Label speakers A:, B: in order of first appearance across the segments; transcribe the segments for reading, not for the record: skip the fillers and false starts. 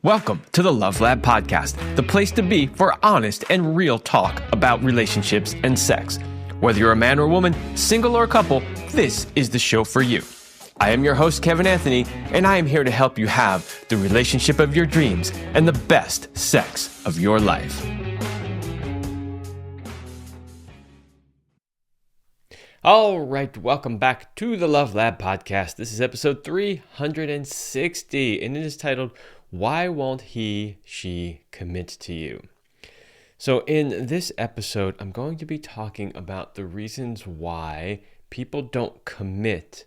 A: Welcome to the Love Lab Podcast, the place to be for honest and real talk about relationships and sex. Whether you're a man or woman, single or a couple, this is the show for you. I am your host, Kevin Anthony, and I am here to help you have the relationship of your dreams and the best sex of your life. All right, welcome back to the Love Lab Podcast. This is episode 360, and it is titled, Why Won't She Commit to You? So in this episode, I'm going to be talking about the reasons why people don't commit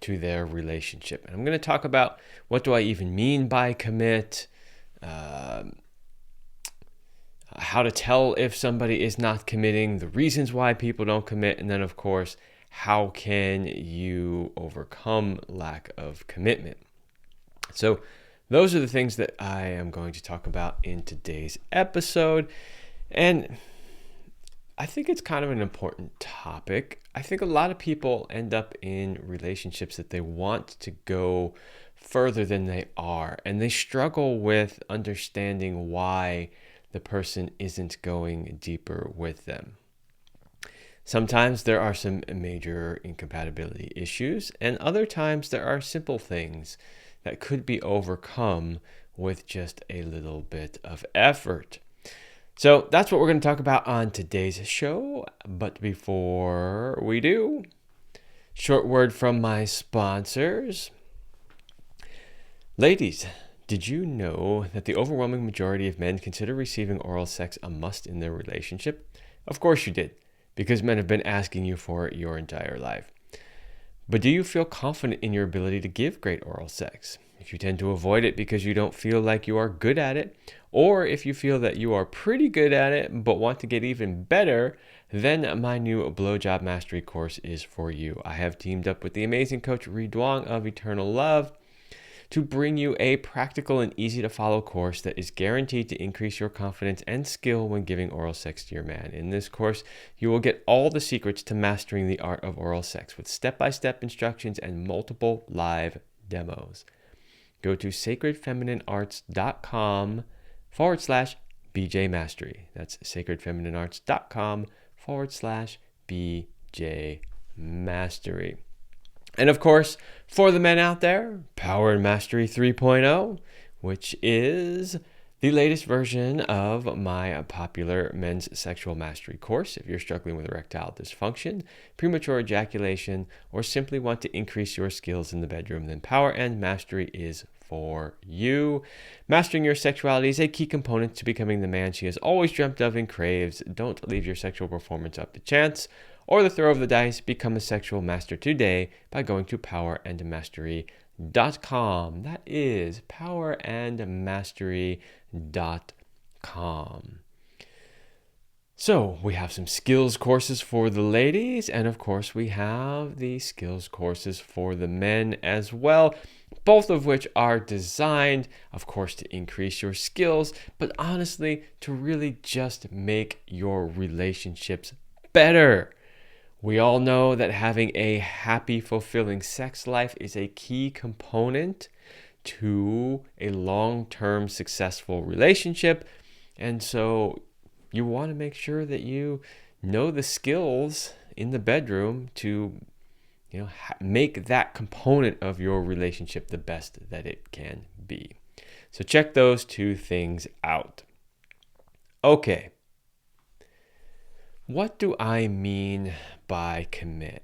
A: to their relationship. And I'm going to talk about what do I even mean by commit, how to tell if somebody is not committing, the reasons why people don't commit, and then of course, how can you overcome lack of commitment? So those are the things that I am going to talk about in today's episode. And I think it's kind of an important topic. I think a lot of people end up in relationships that they want to go further than they are, and they struggle with understanding why the person isn't going deeper with them. Sometimes there are some major incompatibility issues, and other times there are simple things that could be overcome with just a little bit of effort. So that's what we're going to talk about on today's show. But before we do, short word from my sponsors. Ladies, did you know that the overwhelming majority of men consider receiving oral sex a must in their relationship? Of course you did, because men have been asking you for it your entire life. But do you feel confident in your ability to give great oral sex? If you tend to avoid it because you don't feel like you are good at it, or if you feel that you are pretty good at it but want to get even better, then my new BLOWJOB Mastery course is for you. I have teamed up with the amazing coach Duong of Eternal Love to bring you a practical and easy to follow course that is guaranteed to increase your confidence and skill when giving oral sex to your man. In this course, you will get all the secrets to mastering the art of oral sex with step-by-step instructions and multiple live demos. Go to sacredfemininearts.com/BJ Mastery. That's sacredfemininearts.com/BJ Mastery. And of course, for the men out there, Power and Mastery 3.0, which is the latest version of my popular men's sexual mastery course. If you're struggling with erectile dysfunction, premature ejaculation, or simply want to increase your skills in the bedroom, then Power and Mastery is for you. Mastering your sexuality is a key component to becoming the man she has always dreamt of and craves. Don't leave your sexual performance up to chance or the throw of the dice. Become a sexual master today by going to powerandmastery.com. That is powerandmastery.com. So we have some skills courses for the ladies, and of course we have the skills courses for the men as well, both of which are designed, of course, to increase your skills, but honestly, to really just make your relationships better. We all know that having a happy, fulfilling sex life is a key component to a long-term successful relationship. And so you want to make sure that you know the skills in the bedroom to, make that component of your relationship the best that it can be. So check those two things out. Okay. What do I mean by commit?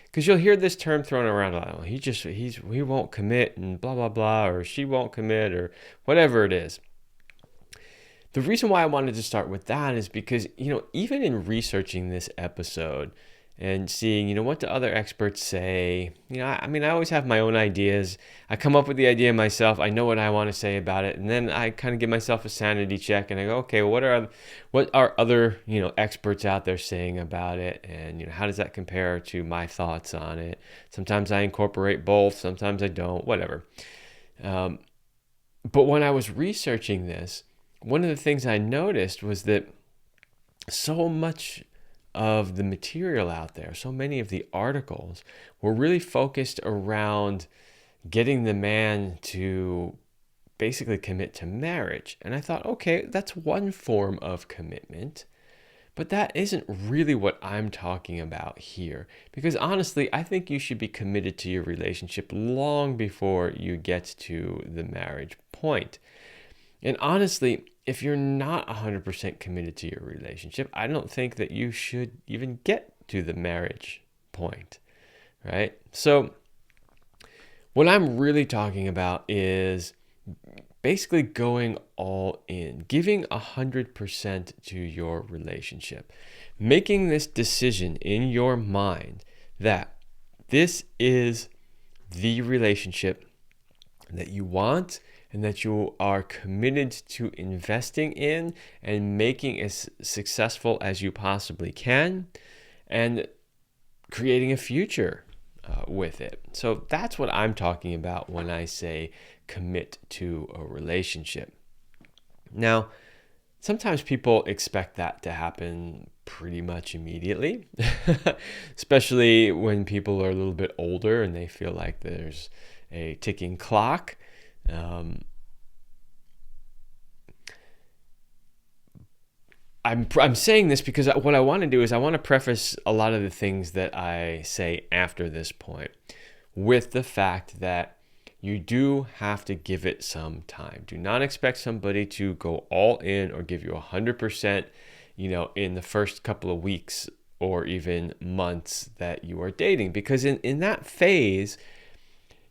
A: Because you'll hear this term thrown around a lot. He won't commit and blah, blah, blah, or she won't commit or whatever it is. The reason why I wanted to start with that is because, even in researching this episode and seeing, what do other experts say, I always have my own ideas. I come up with the idea myself. I know what I want to say about it. And then I kind of give myself a sanity check and I go, okay, what are other, experts out there saying about it? And, how does that compare to my thoughts on it? Sometimes I incorporate both. Sometimes I don't, whatever. But when I was researching this, one of the things I noticed was that so much of the material out there, so many of the articles were really focused around getting the man to basically commit to marriage. And I thought, okay, that's one form of commitment. But that isn't really what I'm talking about here. Because honestly, I think you should be committed to your relationship long before you get to the marriage point. And honestly, if you're not 100% committed to your relationship, I don't think that you should even get to the marriage point, right? So what I'm really talking about is basically going all in, giving 100% to your relationship, making this decision in your mind that this is the relationship that you want and that you are committed to investing in and making as successful as you possibly can and creating a future with it. So that's what I'm talking about when I say commit to a relationship. Now, sometimes people expect that to happen pretty much immediately, especially when people are a little bit older and they feel like there's a ticking clock. I'm saying this because what I want to do is I want to preface a lot of the things that I say after this point with the fact that you do have to give it some time. Do not expect somebody to go all in or give you 100%, in the first couple of weeks or even months that you are dating. Because in that phase,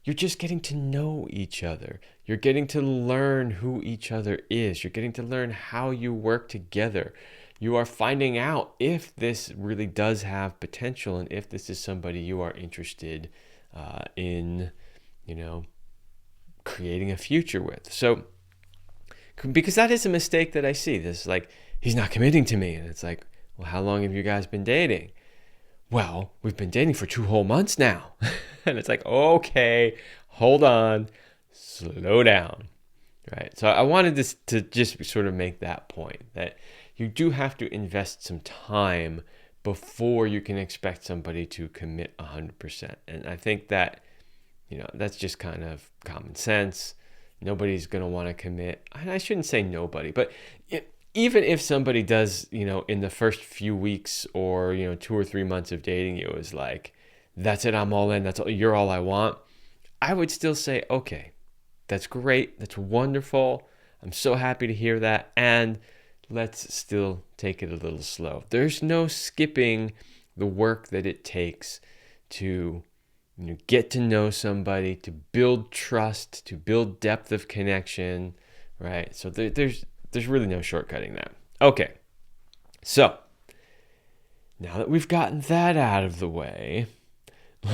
A: you're just getting to know each other. You're getting to learn who each other is. You're getting to learn how you work together. You are finding out if this really does have potential and if this is somebody you are interested in, creating a future with. So, because that is a mistake that I see. This like, he's not committing to me. And it's like, well, how long have you guys been dating? Well, we've been dating for 2 whole months now. And it's like, okay, hold on, slow down, right? So I wanted this to just sort of make that point that you do have to invest some time before you can expect somebody to commit 100%. And I think that, that's just kind of common sense. Nobody's going to want to commit. And I shouldn't say nobody, but even if somebody does, in the first few weeks or, 2 or 3 months of dating you is like, that's it, I'm all in, you're all I want, I would still say, okay, that's great, that's wonderful, I'm so happy to hear that, and let's still take it a little slow. There's no skipping the work that it takes to get to know somebody, to build trust, to build depth of connection, right? So there's really no shortcutting that. Okay, so now that we've gotten that out of the way,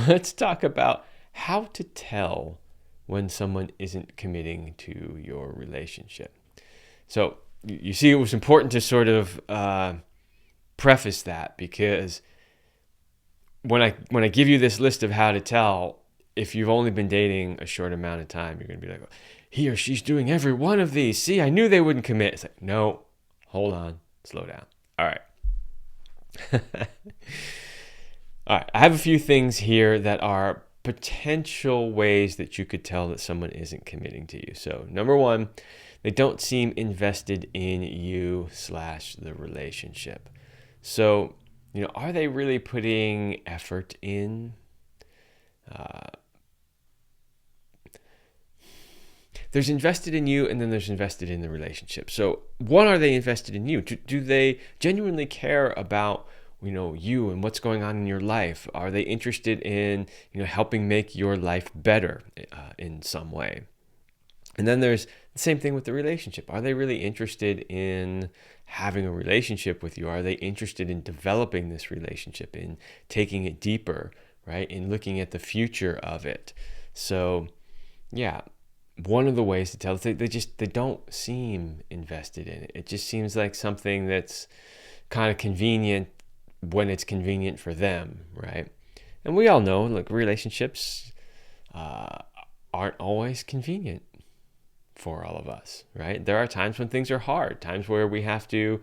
A: let's talk about how to tell when someone isn't committing to your relationship. So you see, it was important to sort of preface that because when I give you this list of how to tell, if you've only been dating a short amount of time, you're going to be like, he or she's doing every one of these. See, I knew they wouldn't commit. It's like, no, hold on, slow down. All right. All right. I have a few things here that are potential ways that you could tell that someone isn't committing to you. So, number one, they don't seem invested in you/the relationship. So, are they really putting effort in? There's invested in you and then there's invested in the relationship. So one, are they invested in you? Do they genuinely care about, you and what's going on in your life? Are they interested in, helping make your life better in some way? And then there's the same thing with the relationship. Are they really interested in having a relationship with you? Are they interested in developing this relationship, in taking it deeper, right? In looking at the future of it? So, yeah. One of the ways to tell is they don't seem invested in it. It just seems like something that's kind of convenient when it's convenient for them, right? And we all know, like, relationships aren't always convenient for all of us, right? There are times when things are hard, times where we have to,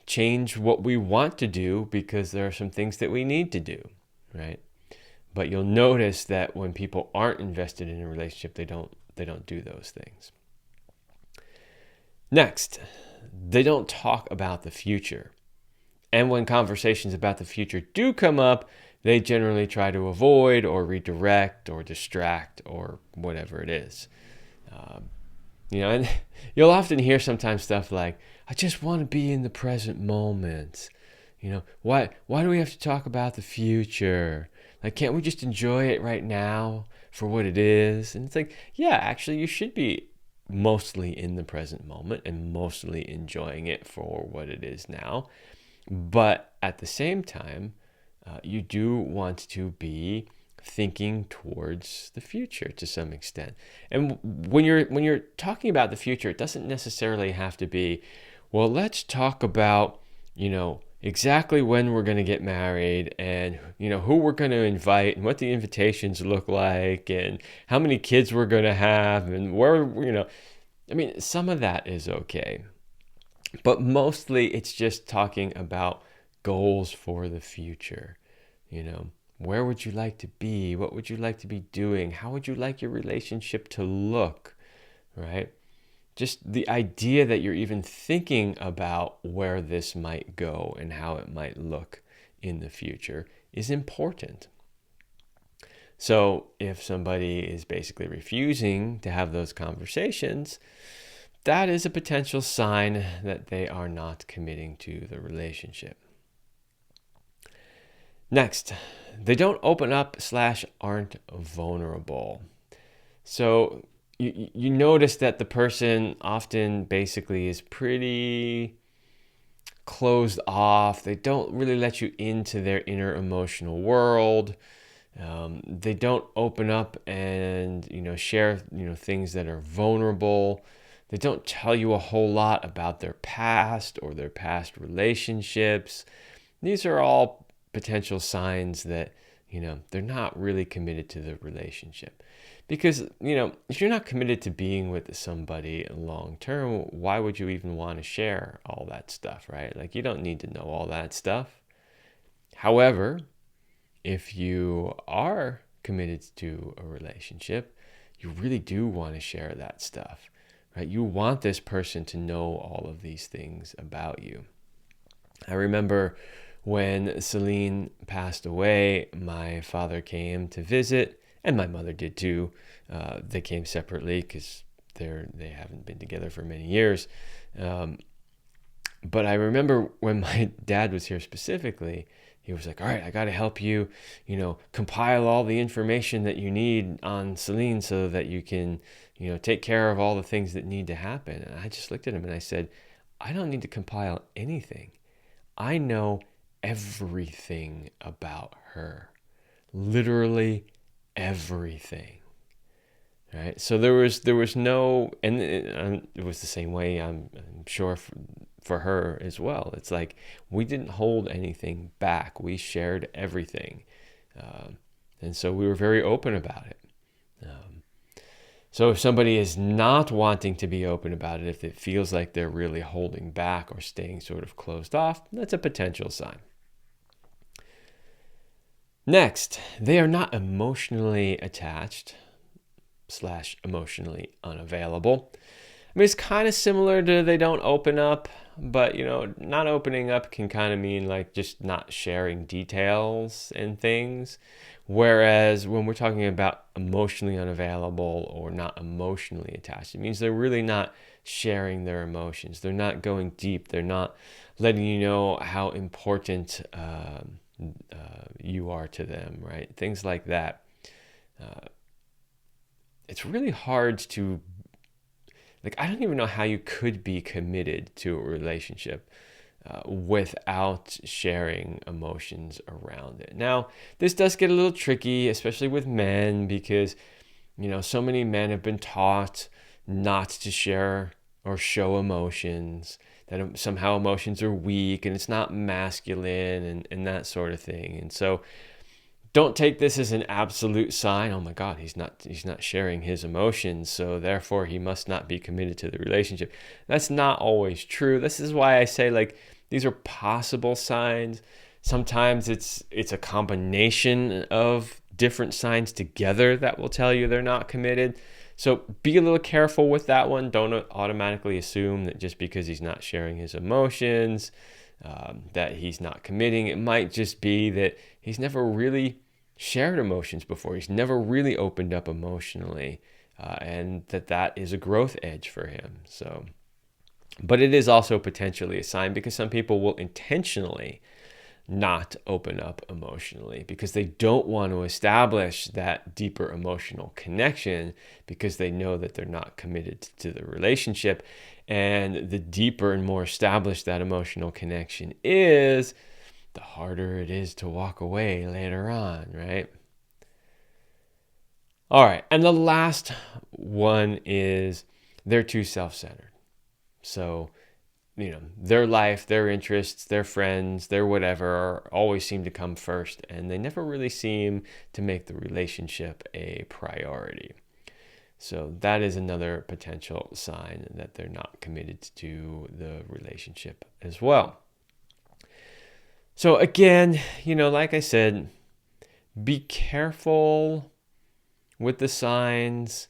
A: change what we want to do because there are some things that we need to do, right? But you'll notice that when people aren't invested in a relationship, they don't do those things. Next, they don't talk about the future. And when conversations about the future do come up, they generally try to avoid or redirect or distract or whatever it is. And you'll often hear sometimes stuff like, I just want to be in the present moment. Why do we have to talk about the future? Like, can't we just enjoy it right now for what it is? And it's like, yeah, actually, you should be mostly in the present moment and mostly enjoying it for what it is now. But at the same time, you do want to be thinking towards the future to some extent. And when you're talking about the future, it doesn't necessarily have to be, well, let's talk about, exactly when we're going to get married and, who we're going to invite and what the invitations look like and how many kids we're going to have and where, some of that is okay. But mostly it's just talking about goals for the future. Where would you like to be? What would you like to be doing? How would you like your relationship to look, right? Just the idea that you're even thinking about where this might go and how it might look in the future is important. So if somebody is basically refusing to have those conversations, that is a potential sign that they are not committing to the relationship. Next, they don't open up / aren't vulnerable. So you notice that the person often basically is pretty closed off. They don't really let you into their inner emotional world. They don't open up and share things that are vulnerable. They don't tell you a whole lot about their past or their past relationships. These are all potential signs that they're not really committed to the relationship. Because if you're not committed to being with somebody long term, why would you even want to share all that stuff, right? Like, you don't need to know all that stuff. However, if you are committed to a relationship, you really do want to share that stuff, right? You want this person to know all of these things about you. I remember when Celine passed away, my father came to visit, and my mother did too. They came separately because they haven't been together for many years. But I remember when my dad was here specifically, he was like, all right, I got to help you, compile all the information that you need on Celine so that you can, take care of all the things that need to happen. And I just looked at him and I said, I don't need to compile anything. I know everything about her. Literally everything. Right? So there was no, and it was the same way, I'm sure, for her as well. It's like we didn't hold anything back. We shared everything. And so we were very open about it. So if somebody is not wanting to be open about it, if it feels like they're really holding back or staying sort of closed off, that's a potential sign. Next, they are not emotionally attached / emotionally unavailable. I mean, it's kind of similar to they don't open up, but, not opening up can kind of mean like just not sharing details and things. Whereas when we're talking about emotionally unavailable or not emotionally attached, it means they're really not sharing their emotions. They're not going deep. They're not letting you know how important you are to them, right? Things like that. It's really hard to, I don't even know how you could be committed to a relationship without sharing emotions around it. Now, this does get a little tricky, especially with men, because, so many men have been taught not to share or show emotions, that somehow emotions are weak and it's not masculine and that sort of thing. And so don't take this as an absolute sign. Oh my God, he's not sharing his emotions, so therefore he must not be committed to the relationship. That's not always true. This is why I say these are possible signs. Sometimes it's a combination of different signs together that will tell you they're not committed. So be a little careful with that one. Don't automatically assume that just because he's not sharing his emotions, that he's not committing. It might just be that he's never really shared emotions before. He's never really opened up emotionally, and that is a growth edge for him. So, but it is also potentially a sign, because some people will intentionally not open up emotionally because they don't want to establish that deeper emotional connection, because they know that they're not committed to the relationship. And the deeper and more established that emotional connection is, the harder it is to walk away later on, right? All right, and the last one is they're too self-centered. So, their life, their interests, their friends, their whatever always seem to come first, and they never really seem to make the relationship a priority. So that is another potential sign that they're not committed to the relationship as well. So again, like I said, be careful with the signs.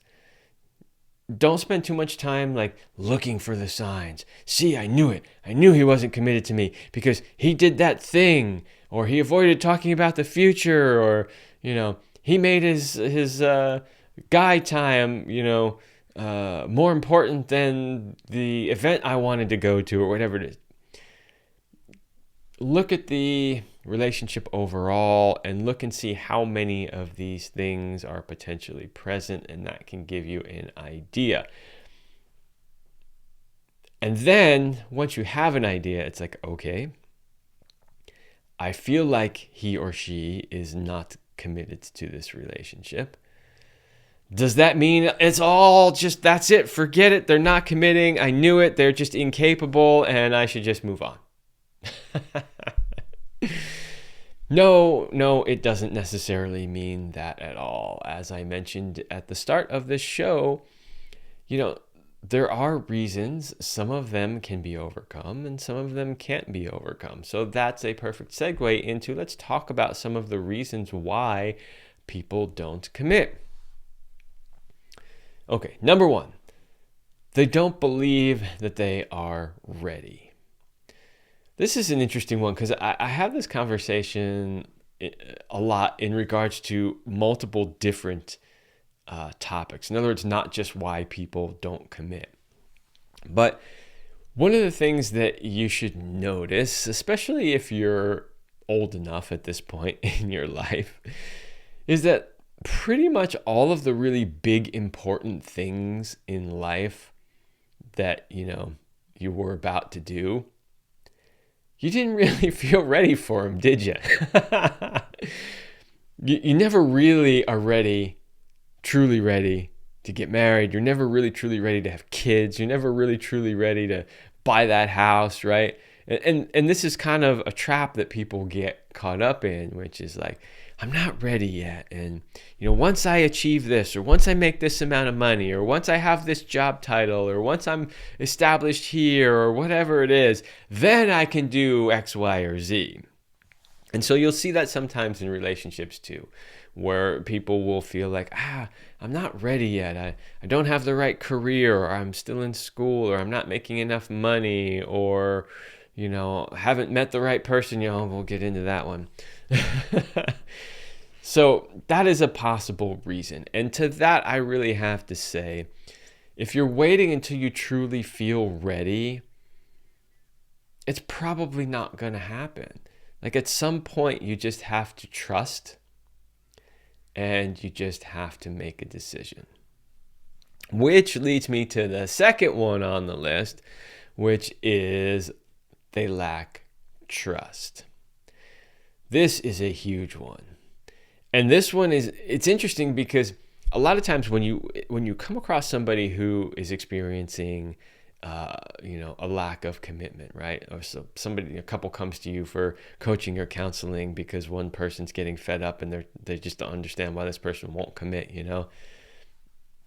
A: Don't spend too much time looking for the signs. See, I knew it. I knew he wasn't committed to me because he did that thing, or he avoided talking about the future, or he made his guy time more important than the event I wanted to go to, or whatever it is. Look at the relationship overall and look and see how many of these things are potentially present, and that can give you an idea. And then once you have an idea, it's like, okay, I feel like he or she is not committed to this relationship. Does that mean it's all just, that's it, forget it, they're not committing, I knew it, they're just incapable, and I should just move on? No, it doesn't necessarily mean that at all. As I mentioned at the start of this show, there are reasons. Some of them can be overcome and some of them can't be overcome. So that's a perfect segue into, let's talk about some of the reasons why people don't commit. Okay, number one, they don't believe that they are ready. This is an interesting one because I have this conversation a lot in regards to multiple different topics. In other words, not just why people don't commit. But one of the things that you should notice, especially if you're old enough at this point in your life, is that pretty much all of the really big, important things in life that, you were about to do, you didn't really feel ready for them, did you? You never really are truly ready to get married. You're never really truly ready to have kids. You're never really truly ready to buy that house, right? And this is kind of a trap that people get caught up in, which is like, I'm not ready yet. And, once I achieve this, or once I make this amount of money, or once I have this job title, or once I'm established here, or whatever it is, then I can do X, Y, or Z. And so you'll see that sometimes in relationships too, where people will feel like, I'm not ready yet. I don't have the right career, or I'm still in school, or I'm not making enough money, or, haven't met the right person. We'll get into that one. So that is a possible reason. And to that, I really have to say, if you're waiting until you truly feel ready, it's probably not going to happen. At some point, you just have to trust, and you just have to make a decision. Which leads me to the second one on the list, which is they lack trust. This is a huge one. And this one it's interesting because a lot of times when you come across somebody who is experiencing a lack of commitment, right? Or so a couple comes to you for coaching or counseling because one person's getting fed up and they just don't understand why this person won't commit,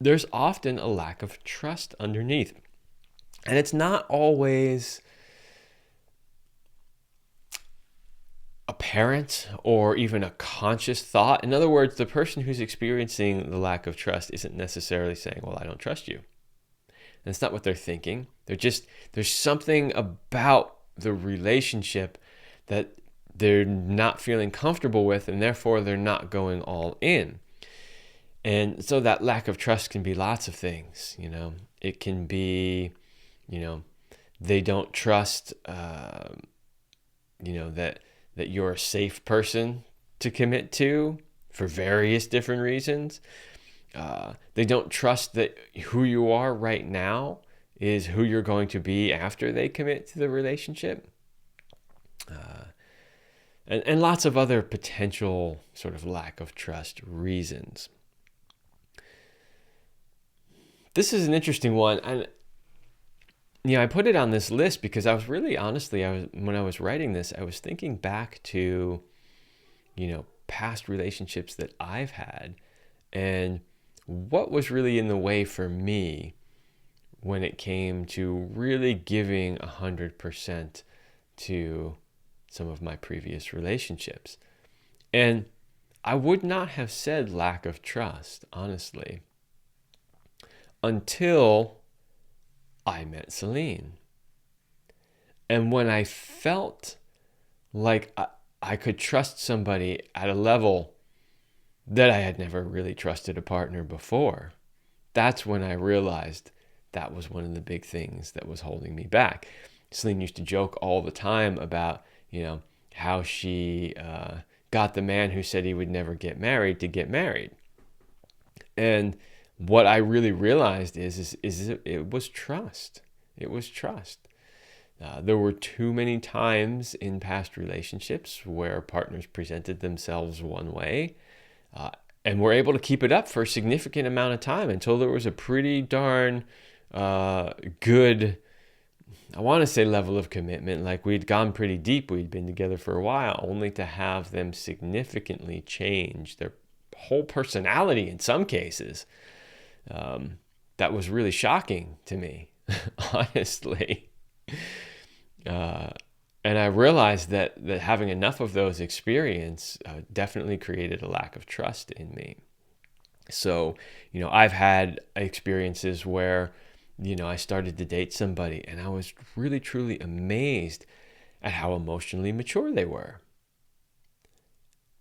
A: There's often a lack of trust underneath. And it's not always apparent or even a conscious thought. In other words, the person who's experiencing the lack of trust isn't necessarily saying, well, I don't trust you. That's not what they're thinking. There's something about the relationship that they're not feeling comfortable with, and therefore they're not going all in. And so that lack of trust can be lots of things. It can be, they don't trust, that you're a safe person to commit to for various different reasons. They don't trust that who you are right now is who you're going to be after they commit to the relationship. And lots of other potential sort of lack of trust reasons. This is an interesting one. And I put it on this list because I was really, honestly, when I was writing this, I was thinking back to, past relationships that I've had and what was really in the way for me when it came to really giving 100% to some of my previous relationships. And I would not have said lack of trust, honestly, until I met Celine. And when I felt like I could trust somebody at a level that I had never really trusted a partner before, that's when I realized that was one of the big things that was holding me back. Celine used to joke all the time about, how she got the man who said he would never get married to get married. And what I really realized is it was trust. It was trust. There were too many times in past relationships where partners presented themselves one way and were able to keep it up for a significant amount of time until there was a pretty darn good, I want to say, level of commitment. Like we'd gone pretty deep. We'd been together for a while, only to have them significantly change their whole personality in some cases. That was really shocking to me, honestly. And I realized that having enough of those experience definitely created a lack of trust in me. So, I've had experiences where, I started to date somebody and I was really, truly amazed at how emotionally mature they were.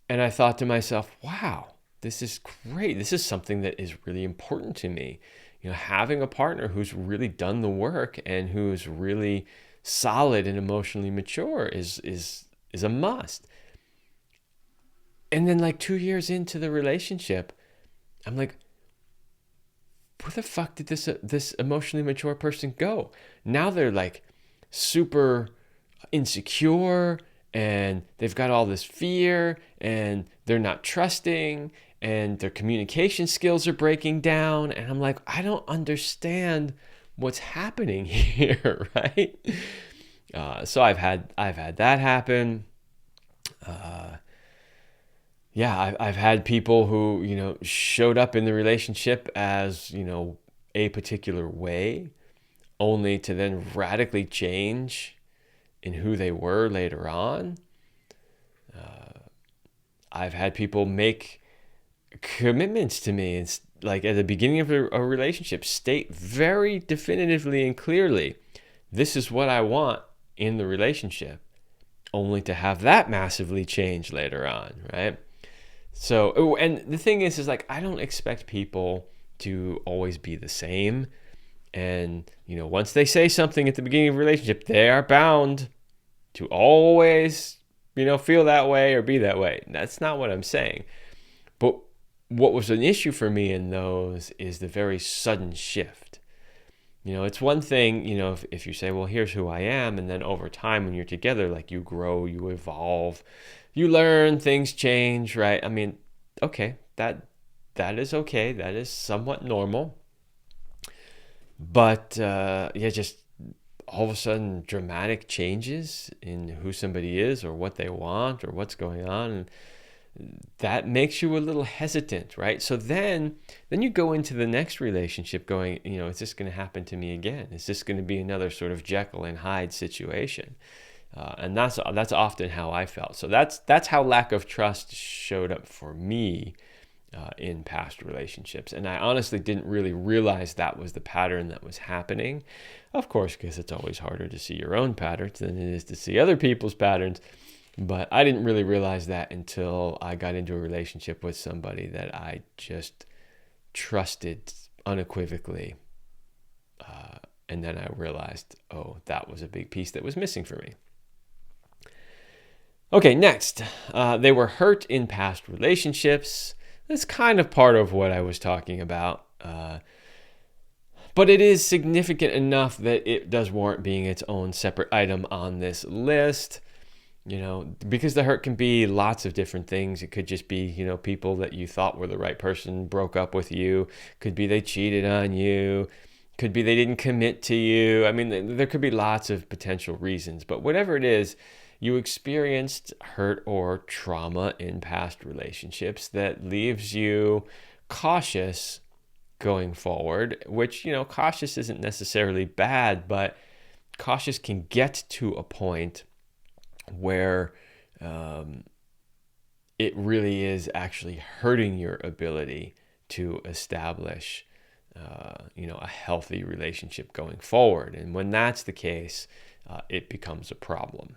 A: And I thought to myself, wow, this is great. This is something that is really important to me. Having a partner who's really done the work and who's really solid and emotionally mature is a must. And then like 2 years into the relationship, I'm like, where the fuck did this emotionally mature person go? Now they're like super insecure and they've got all this fear and they're not trusting and their communication skills are breaking down. And I'm like, I don't understand what's happening here, right? So I've had that happen. I've had people who, showed up in the relationship as, a particular way, only to then radically change in who they were later on. I've had people make commitments to me. It's like at the beginning of a relationship, state very definitively and clearly, this is what I want in the relationship, only to have that massively change later on, right? So, and the thing is like, I don't expect people to always be the same. And, once they say something at the beginning of a relationship, they are bound to always, feel that way or be that way. That's not what I'm saying. But what was an issue for me in those is the very sudden shift. It's one thing, if you say, well, here's who I am. And then over time, when you're together, like you grow, you evolve, you learn, things change, right? I mean, okay, that is okay. That is somewhat normal. But just all of a sudden dramatic changes in who somebody is or what they want or what's going on. And that makes you a little hesitant, right? So then you go into the next relationship going, is this going to happen to me again? Is this going to be another sort of Jekyll and Hyde situation? And that's often how I felt. So that's how lack of trust showed up for me in past relationships. And I honestly didn't really realize that was the pattern that was happening. Of course, because it's always harder to see your own patterns than it is to see other people's patterns. But I didn't really realize that until I got into a relationship with somebody that I just trusted unequivocally. And then I realized, oh, that was a big piece that was missing for me. Okay, next. They were hurt in past relationships. That's kind of part of what I was talking about. But it is significant enough that it does warrant being its own separate item on this list. Because the hurt can be lots of different things. It could just be, people that you thought were the right person broke up with you. Could be they cheated on you. Could be they didn't commit to you. I mean, there could be lots of potential reasons. But whatever it is, you experienced hurt or trauma in past relationships that leaves you cautious going forward, which, cautious isn't necessarily bad, but cautious can get to a point where it really is actually hurting your ability to establish, a healthy relationship going forward. And when that's the case, it becomes a problem.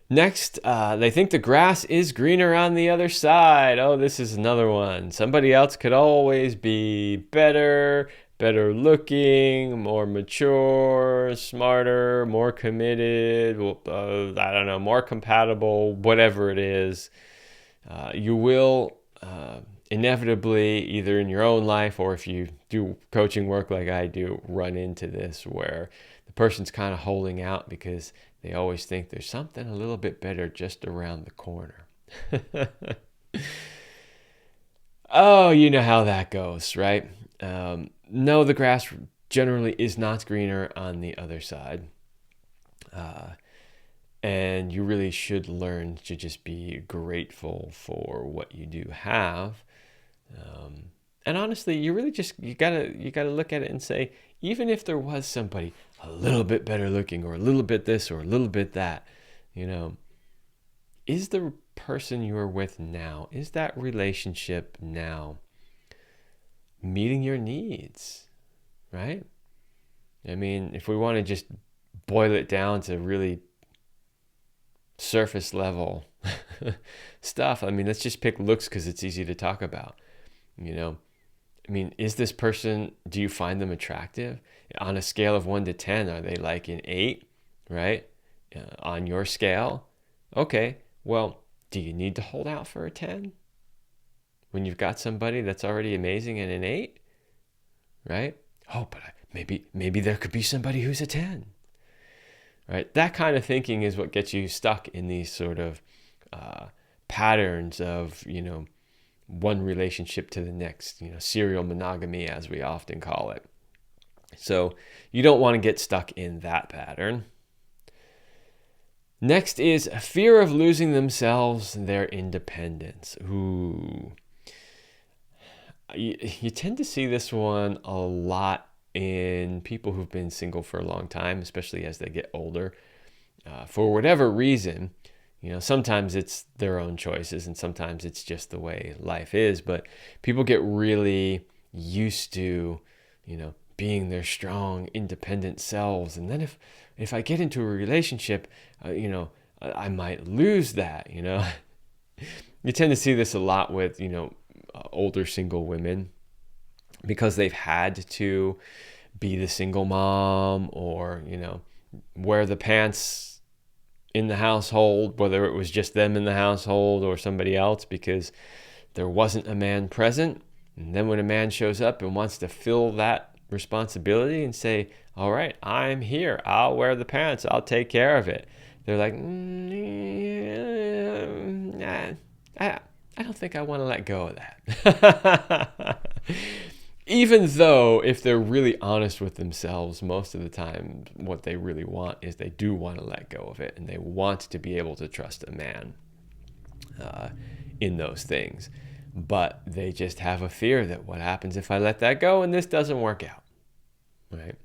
A: Next, they think the grass is greener on the other side. Oh, this is another one. Somebody else could always be better looking, more mature, smarter, more committed, more compatible, whatever it is. You will inevitably, either in your own life or if you do coaching work like I do, run into this where the person's kind of holding out because they always think there's something a little bit better just around the corner. Oh, you know how that goes, right? No, the grass generally is not greener on the other side. And you really should learn to just be grateful for what you do have. And honestly, you really you gotta look at it and say, even if there was somebody a little bit better looking or a little bit this or a little bit that, is the person you are with now, is that relationship now meeting your needs, right? I mean, if we want to just boil it down to really surface level stuff, I mean, let's just pick looks because it's easy to talk about. I mean, is this person, do you find them attractive? On a scale of 1 to 10, are they like an 8, right? On your scale? Okay, well, do you need to hold out for a 10? When you've got somebody that's already amazing and an 8, right? Oh, but maybe there could be somebody who's a 10, right? That kind of thinking is what gets you stuck in these sort of patterns of, one relationship to the next, serial monogamy, as we often call it. So you don't want to get stuck in that pattern. Next is a fear of losing themselves and their independence. Ooh. You tend to see this one a lot in people who've been single for a long time, especially as they get older. For whatever reason, sometimes it's their own choices and sometimes it's just the way life is. But people get really used to, being their strong, independent selves. And then if I get into a relationship, I might lose that, You tend to see this a lot with, older single women because they've had to be the single mom or, wear the pants in the household, whether it was just them in the household or somebody else, because there wasn't a man present. And then when a man shows up and wants to fill that responsibility and say, all right, I'm here, I'll wear the pants, I'll take care of it, they're like, I don't think I want to let go of that. Even though if they're really honest with themselves, most of the time what they really want is they do want to let go of it and they want to be able to trust a man in those things. But they just have a fear that what happens if I let that go and this doesn't work out, right?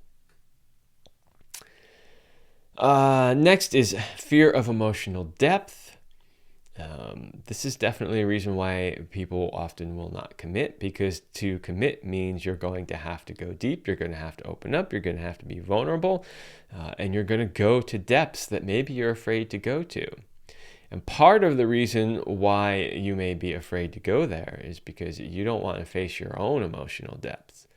A: Next is fear of emotional depth. This is definitely a reason why people often will not commit, because to commit means you're going to have to go deep, you're going to have to open up, you're going to have to be vulnerable, and you're going to go to depths that maybe you're afraid to go to. And part of the reason why you may be afraid to go there is because you don't want to face your own emotional depths.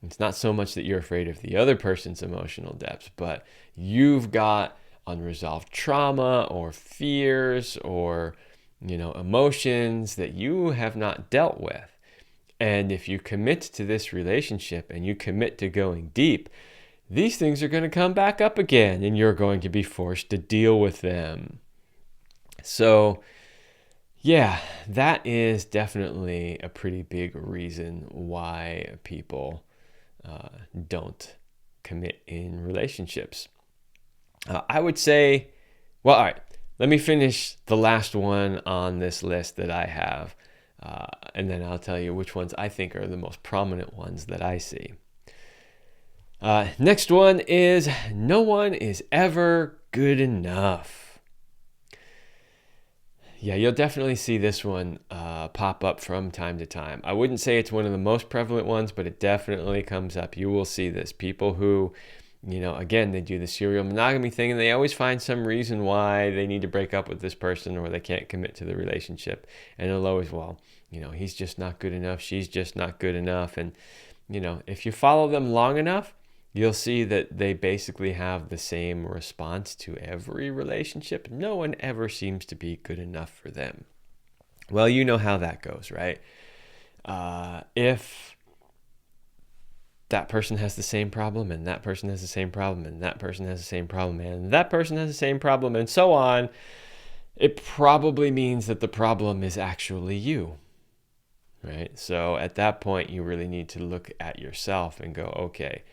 A: It's not so much that you're afraid of the other person's emotional depths, but you've got unresolved trauma or fears or, emotions that you have not dealt with. And if you commit to this relationship and you commit to going deep, these things are going to come back up again and you're going to be forced to deal with them. So, yeah, that is definitely a pretty big reason why people don't commit in relationships. I would say, well, all right, let me finish the last one on this list that I have, and then I'll tell you which ones I think are the most prominent ones that I see. Next one is no one is ever good enough. Yeah, you'll definitely see this one pop up from time to time. I wouldn't say it's one of the most prevalent ones, but it definitely comes up. You will see this. People who, again, they do the serial monogamy thing and they always find some reason why they need to break up with this person or they can't commit to the relationship. And it'll always, he's just not good enough. She's just not good enough. And, if you follow them long enough, you'll see that they basically have the same response to every relationship. No one ever seems to be good enough for them. Well, you know how that goes, right? If that person has the same problem, and that person has the same problem, and that person has the same problem, and that person has the same problem, and so on, it probably means that the problem is actually you, right? So at that point, you really need to look at yourself and go, okay,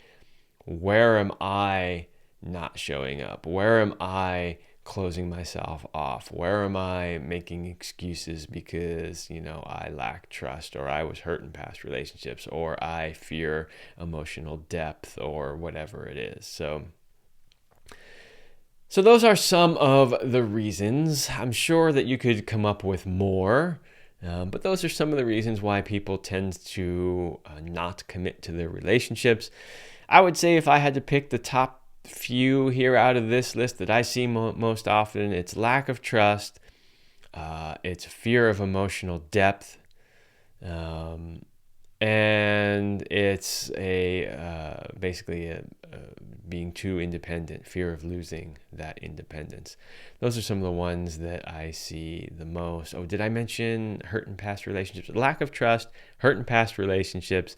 A: where am I not showing up? Where am I closing myself off? Where am I making excuses because, I lack trust, or I was hurt in past relationships, or I fear emotional depth, or whatever it is. So those are some of the reasons. I'm sure that you could come up with more, but those are some of the reasons why people tend to not commit to their relationships. I would say if I had to pick the top few here out of this list that I see most often, it's lack of trust, it's fear of emotional depth, and it's basically being too independent, fear of losing that independence. Those are some of the ones that I see the most. Oh, did I mention hurt in past relationships? Lack of trust, hurt in past relationships,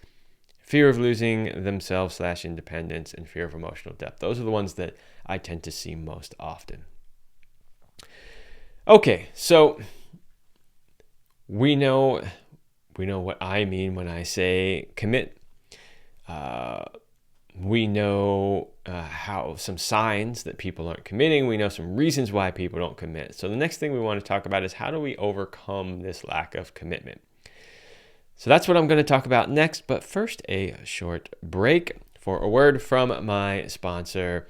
A: fear of losing themselves / independence, and fear of emotional depth. Those are the ones that I tend to see most often. Okay, so we know what I mean when I say commit. We know how some signs that people aren't committing. We know some reasons why people don't commit. So the next thing we want to talk about is how do we overcome this lack of commitment? So that's what I'm going to talk about next, but first a short break for a word from my sponsor.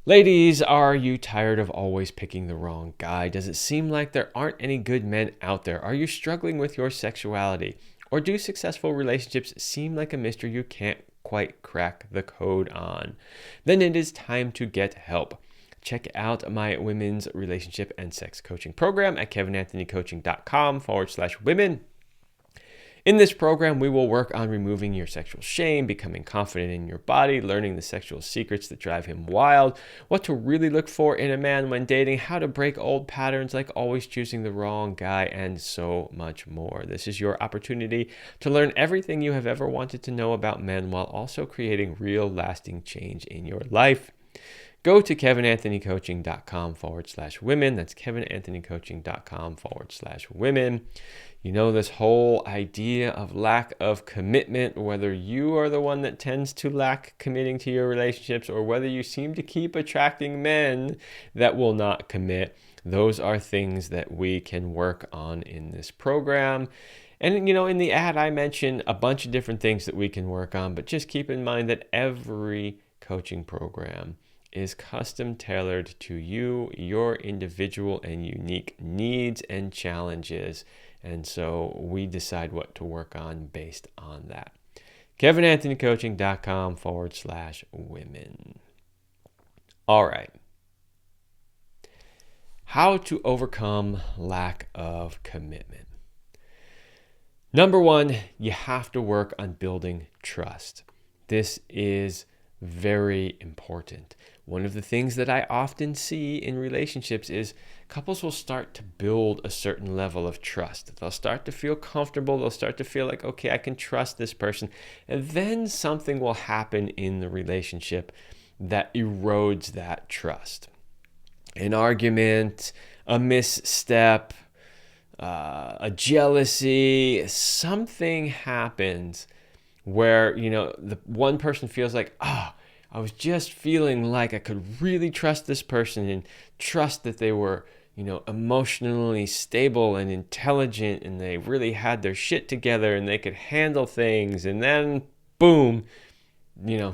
A: Ladies, are you tired of always picking the wrong guy? Does it seem like there aren't any good men out there? Are you struggling with your sexuality? Or do successful relationships seem like a mystery you can't quite crack the code on? Then it is time to get help. Check out my women's relationship and sex coaching program at kevinanthonycoaching.com/women. In this program, we will work on removing your sexual shame, becoming confident in your body, learning the sexual secrets that drive him wild, what to really look for in a man when dating, how to break old patterns like always choosing the wrong guy, and so much more. This is your opportunity to learn everything you have ever wanted to know about men while also creating real lasting change in your life. Go to kevinanthonycoaching.com/women. That's kevinanthonycoaching.com/women. This whole idea of lack of commitment, whether you are the one that tends to lack committing to your relationships or whether you seem to keep attracting men that will not commit, those are things that we can work on in this program. And, in the ad, I mentioned a bunch of different things that we can work on, but just keep in mind that every coaching program is custom tailored to you, your individual and unique needs and challenges. And so we decide what to work on based on that. KevinAnthonyCoaching.com/women. All right. How to overcome lack of commitment. Number one, you have to work on building trust. This is very important. One of the things that I often see in relationships is couples will start to build a certain level of trust. They'll start to feel comfortable. They'll start to feel like, okay, I can trust this person. And then something will happen in the relationship that erodes that trust. An argument, a misstep, a jealousy, something happens where, the one person feels like, I was just feeling like I could really trust this person and trust that they were, emotionally stable and intelligent and they really had their shit together and they could handle things. And then, boom,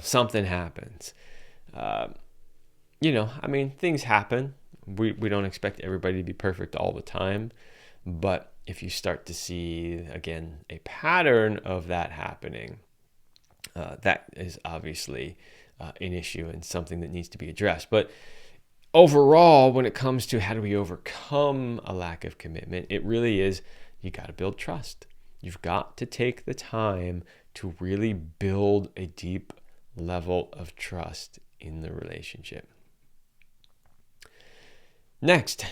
A: something happens. Things happen. We don't expect everybody to be perfect all the time. But if you start to see, again, a pattern of that happening, that is obviously an issue and something that needs to be addressed. But overall, when it comes to how do we overcome a lack of commitment, it really is, you got to build trust. You've got to take the time to really build a deep level of trust in the relationship. Next,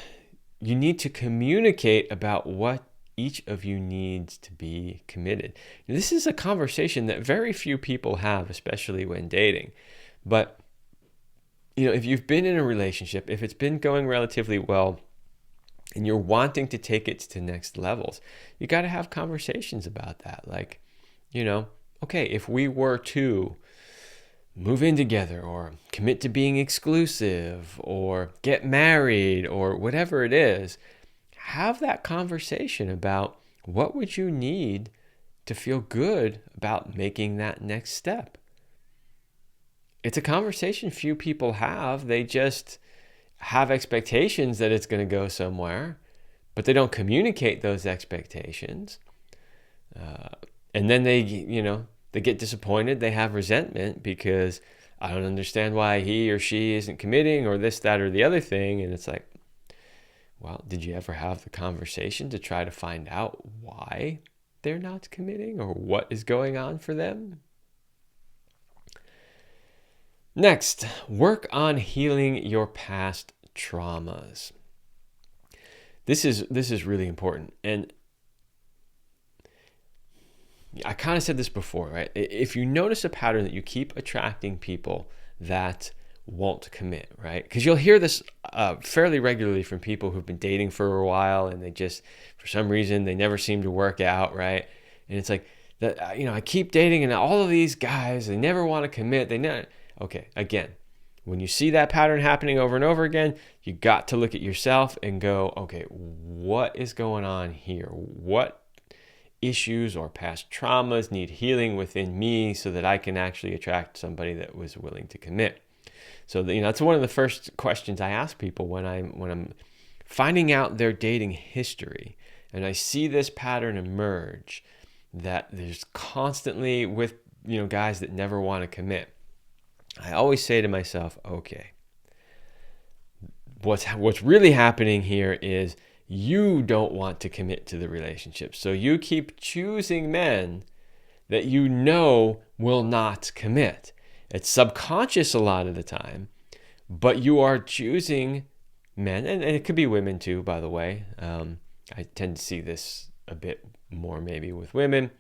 A: you need to communicate about what each of you needs to be committed. This is a conversation that very few people have, especially when dating. But, if you've been in a relationship, if it's been going relatively well, and you're wanting to take it to next levels, you got to have conversations about that. Like, okay, if we were to move in together or commit to being exclusive or get married or whatever it is, have that conversation about what would you need to feel good about making that next step. It's a conversation few people have. They just have expectations that it's going to go somewhere, but they don't communicate those expectations. And then they get disappointed. They have resentment because I don't understand why he or she isn't committing or this, that, or the other thing. And it's like, well, did you ever have the conversation to try to find out why they're not committing or what is going on for them? Next, work on healing your past traumas. This is really important. And I kind of said this before, right? If you notice a pattern that you keep attracting people that won't commit, right? Because you'll hear this fairly regularly from people who've been dating for a while and they just, for some reason, they never seem to work out, right? And it's like, that, I keep dating and all of these guys, they never want to commit. Okay, again, when you see that pattern happening over and over again, you got to look at yourself and go, okay, what is going on here? What issues or past traumas need healing within me so that I can actually attract somebody that was willing to commit? So that's one of the first questions I ask people when I'm finding out their dating history, and I see this pattern emerge that there's constantly with guys that never want to commit. I always say to myself, okay, what's really happening here is you don't want to commit to the relationship. So you keep choosing men that will not commit. It's subconscious a lot of the time, but you are choosing men, and it could be women too, by the way. I tend to see this a bit more maybe with women,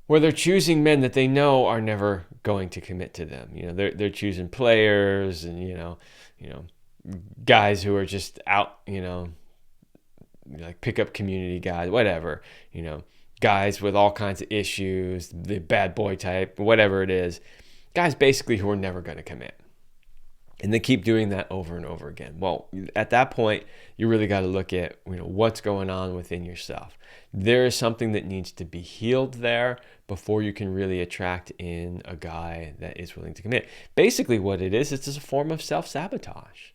A: where they're choosing men that they know are never going to commit to them. They're choosing players and guys who are just out, like pickup community guys, whatever, guys with all kinds of issues, the bad boy type, whatever it is, guys basically who are never going to commit. And they keep doing that over and over again. Well, at that point, you really got to look at what's going on within yourself. There is something that needs to be healed there before you can really attract in a guy that is willing to commit. Basically, what it is, it's just a form of self-sabotage,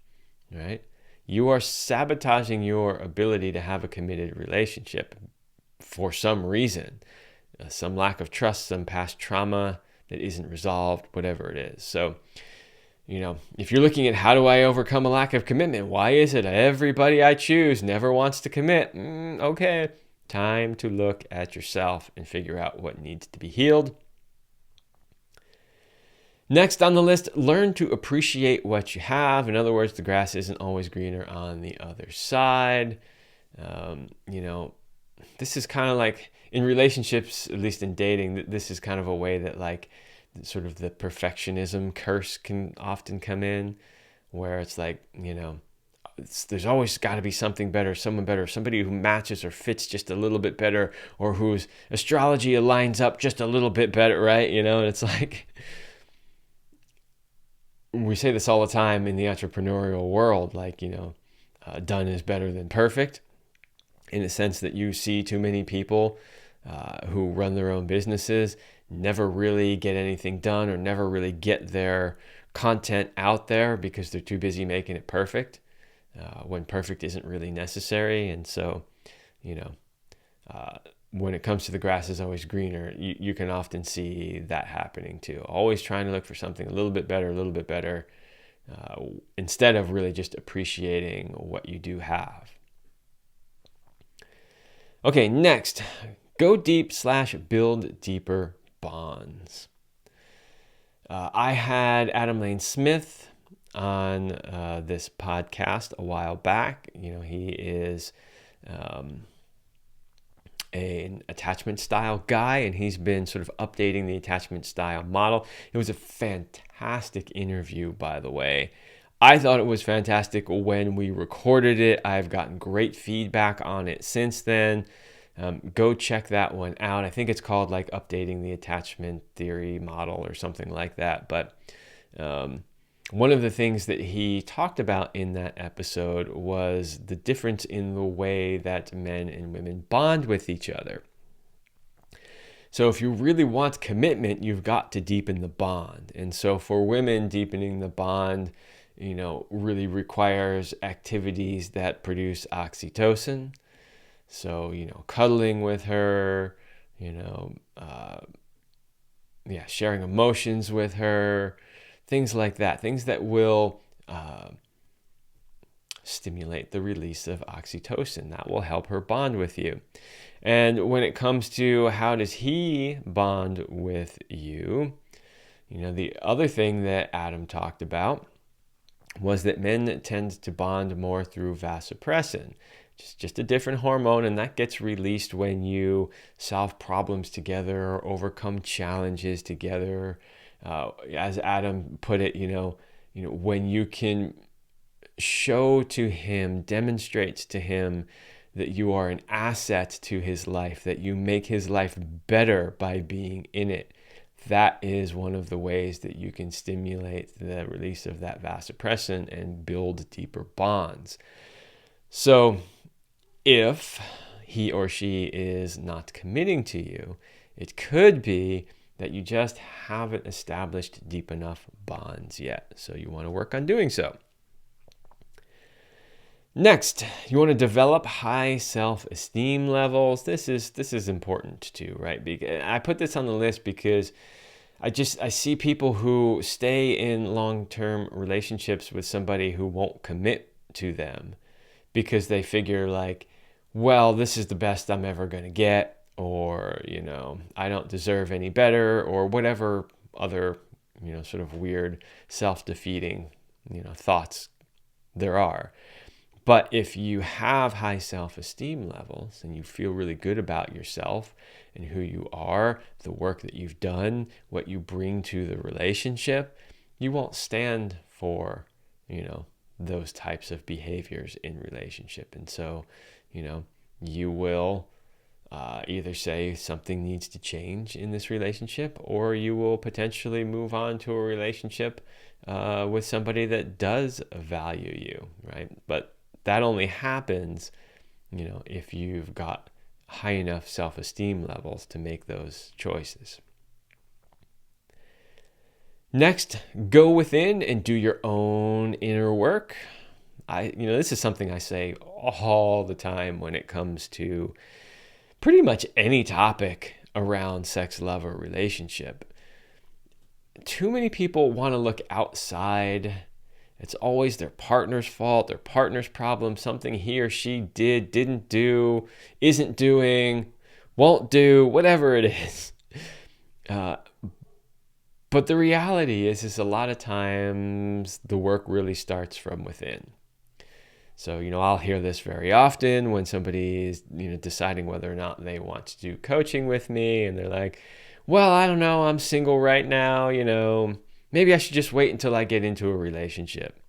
A: right? You are sabotaging your ability to have a committed relationship for some reason, some lack of trust, some past trauma that isn't resolved, whatever it is. So, if you're looking at how do I overcome a lack of commitment, why is it everybody I choose never wants to commit? Okay, time to look at yourself and figure out what needs to be healed. Next on the list, learn to appreciate what you have. In other words, the grass isn't always greener on the other side. This is kind of like in relationships, at least in dating, this is kind of a way that like sort of the perfectionism curse can often come in, where it's like, there's always got to be something better, someone better, somebody who matches or fits just a little bit better, or whose astrology aligns up just a little bit better, right? And it's like, we say this all the time in the entrepreneurial world, like, done is better than perfect, in the sense that you see too many people who run their own businesses never really get anything done or never really get their content out there because they're too busy making it perfect, when perfect isn't really necessary. And so, when it comes to the grass is always greener, you can often see that happening too. Always trying to look for something a little bit better, instead of really just appreciating what you do have. Okay, next, go deep / build deeper bonds. I had Adam Lane Smith on this podcast a while back. He is an attachment style guy, and he's been sort of updating the attachment style model. It was a fantastic interview, by the way. I thought it was fantastic when we recorded it. I've gotten great feedback on it since then. Go check that one out. I think it's called like updating the attachment theory model or something like that. But one of the things that he talked about in that episode was the difference in the way that men and women bond with each other. So if you really want commitment, you've got to deepen the bond. And so for women, deepening the bond, really requires activities that produce oxytocin. So, cuddling with her, sharing emotions with her, things like that, things that will stimulate the release of oxytocin. That will help her bond with you. And when it comes to how does he bond with you, the other thing that Adam talked about was that men tend to bond more through vasopressin. Just a different hormone, and that gets released when you solve problems together or overcome challenges together. As Adam put it, when you can show to him, demonstrate to him that you are an asset to his life, that you make his life better by being in it. That is one of the ways that you can stimulate the release of that vasopressin and build deeper bonds. So if he or she is not committing to you, it could be that you just haven't established deep enough bonds yet. So you want to work on doing so. Next, you want to develop high self-esteem levels. This is important too, right? I put this on the list because I see people who stay in long-term relationships with somebody who won't commit to them because they figure like, well, this is the best I'm ever going to get, or, I don't deserve any better, or whatever other, sort of weird self-defeating, thoughts there are. But if you have high self-esteem levels and you feel really good about yourself and who you are, the work that you've done, what you bring to the relationship, you won't stand for, those types of behaviors in relationship. And so, you will either say something needs to change in this relationship, or you will potentially move on to a relationship with somebody that does value you, right? But that only happens, if you've got high enough self-esteem levels to make those choices. Next, go within and do your own inner work. This is something I say all the time when it comes to pretty much any topic around sex, love, or relationship. Too many people want to look outside. It's always their partner's fault, their partner's problem, something he or she did, didn't do, isn't doing, won't do, whatever it is. But the reality is a lot of times the work really starts from within. So, I'll hear this very often when somebody is, deciding whether or not they want to do coaching with me, and they're like, well, I don't know, I'm single right now, maybe I should just wait until I get into a relationship.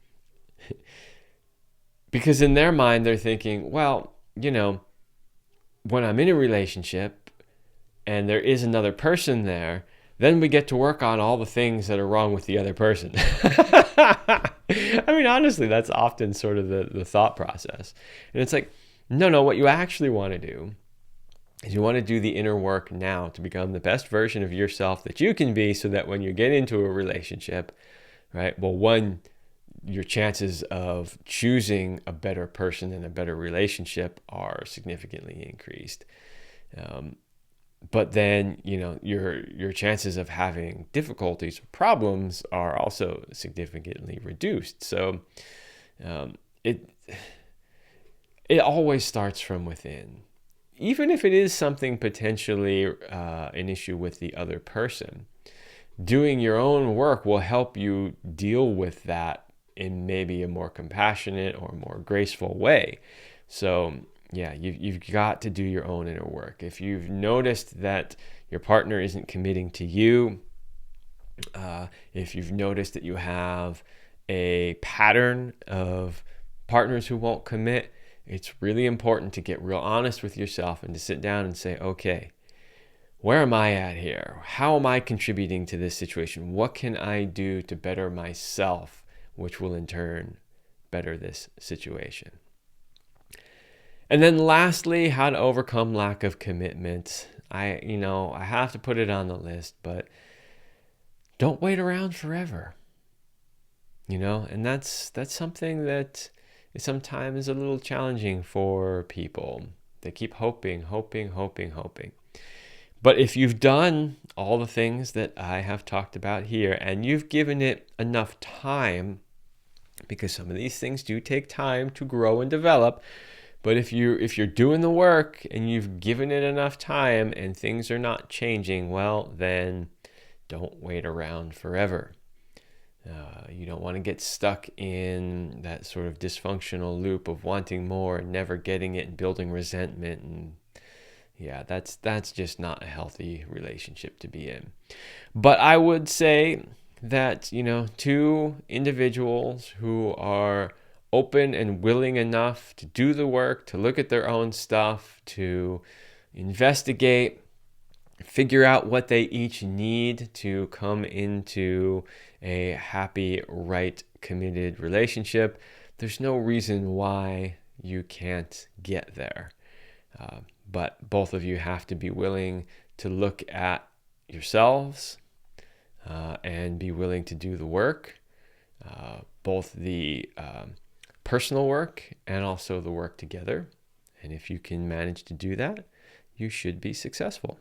A: Because in their mind, they're thinking, well, when I'm in a relationship and there is another person there, then we get to work on all the things that are wrong with the other person. Honestly, that's often sort of the thought process. And it's like, no, what you actually want to do is you want to do the inner work now to become the best version of yourself that you can be, so that when you get into a relationship, right, well, one, your chances of choosing a better person and a better relationship are significantly increased. But then, your chances of having difficulties or problems are also significantly reduced. So it always starts from within. Even if it is something potentially an issue with the other person, doing your own work will help you deal with that in maybe a more compassionate or more graceful way. So yeah, you've got to do your own inner work. If you've noticed that your partner isn't committing to you, if you've noticed that you have a pattern of partners who won't commit, it's really important to get real honest with yourself and to sit down and say, okay, where am I at here? How am I contributing to this situation? What can I do to better myself, which will in turn better this situation? And then lastly, how to overcome lack of commitment. I have to put it on the list, but don't wait around forever. And that's something that is sometimes a little challenging for people. They keep hoping. But if you've done all the things that I have talked about here, and you've given it enough time, because some of these things do take time to grow and develop, but if you're doing the work and you've given it enough time and things are not changing, well, then don't wait around forever. You don't want to get stuck in that sort of dysfunctional loop of wanting more and never getting it and building resentment. And yeah, that's just not a healthy relationship to be in. But I would say that, two individuals who are open and willing enough to do the work, to look at their own stuff, to investigate, figure out what they each need to come into a happy, right, committed relationship, there's no reason why you can't get there. But both of you have to be willing to look at yourselves and be willing to do the work, both the personal work and also the work together. And if you can manage to do that, you should be successful.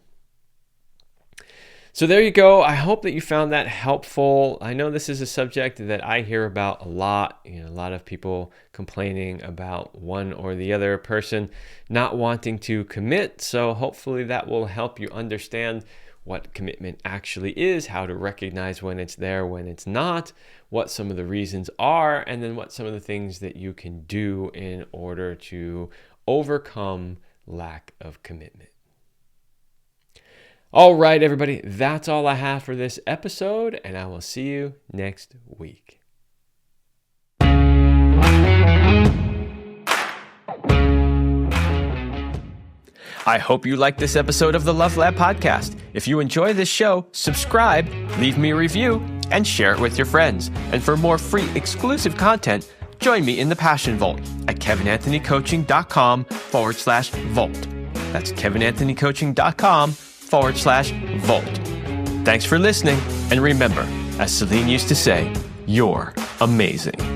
A: So there you go. I hope that you found that helpful. I know this is a subject that I hear about a lot. A lot of people complaining about one or the other person not wanting to commit. So hopefully that will help you understand what commitment actually is, how to recognize when it's there, when it's not, what some of the reasons are, and then what some of the things that you can do in order to overcome lack of commitment. All right, everybody, that's all I have for this episode, and I will see you next week. I hope you liked this episode of the Love Lab podcast. If you enjoy this show, subscribe, leave me a review, and share it with your friends. And for more free exclusive content, join me in the Passion Vault at kevinanthonycoaching.com/vault. That's kevinanthonycoaching.com/vault. Thanks for listening. And remember, as Celine used to say, you're amazing.